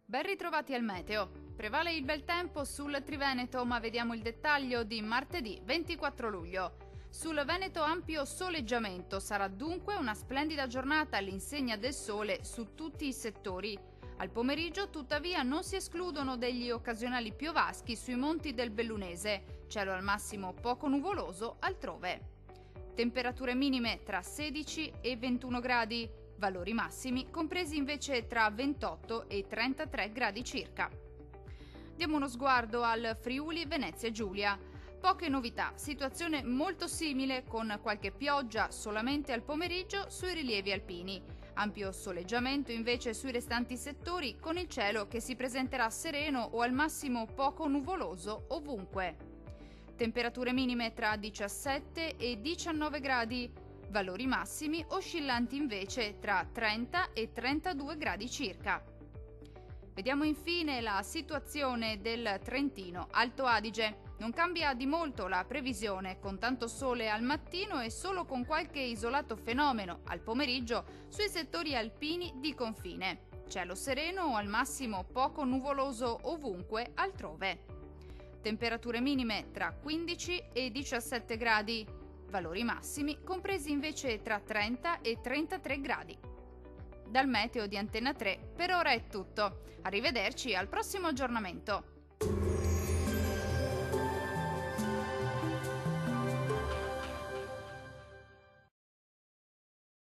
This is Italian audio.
Ben ritrovati al meteo. Prevale il bel tempo sul Triveneto, ma vediamo il dettaglio di martedì 24 luglio. Sul Veneto ampio soleggiamento, sarà dunque una splendida giornata all'insegna del sole su tutti i settori. Al pomeriggio tuttavia non si escludono degli occasionali piovaschi sui monti del Bellunese, cielo al massimo poco nuvoloso altrove. Temperature minime tra 16 e 21 gradi, valori massimi compresi invece tra 28 e 33 gradi circa. Diamo uno sguardo al Friuli Venezia Giulia. Poche novità, situazione molto simile con qualche pioggia solamente al pomeriggio sui rilievi alpini. Ampio soleggiamento invece sui restanti settori con il cielo che si presenterà sereno o al massimo poco nuvoloso ovunque. Temperature minime tra 17 e 19 gradi, valori massimi oscillanti invece tra 30 e 32 gradi circa. Vediamo infine la situazione del Trentino Alto Adige. Non cambia di molto la previsione, con tanto sole al mattino e solo con qualche isolato fenomeno al pomeriggio sui settori alpini di confine. Cielo sereno o al massimo poco nuvoloso ovunque altrove. Temperature minime tra 15 e 17 gradi, valori massimi compresi invece tra 30 e 33 gradi. Dal meteo di Antenna 3 per ora è tutto. Arrivederci al prossimo aggiornamento.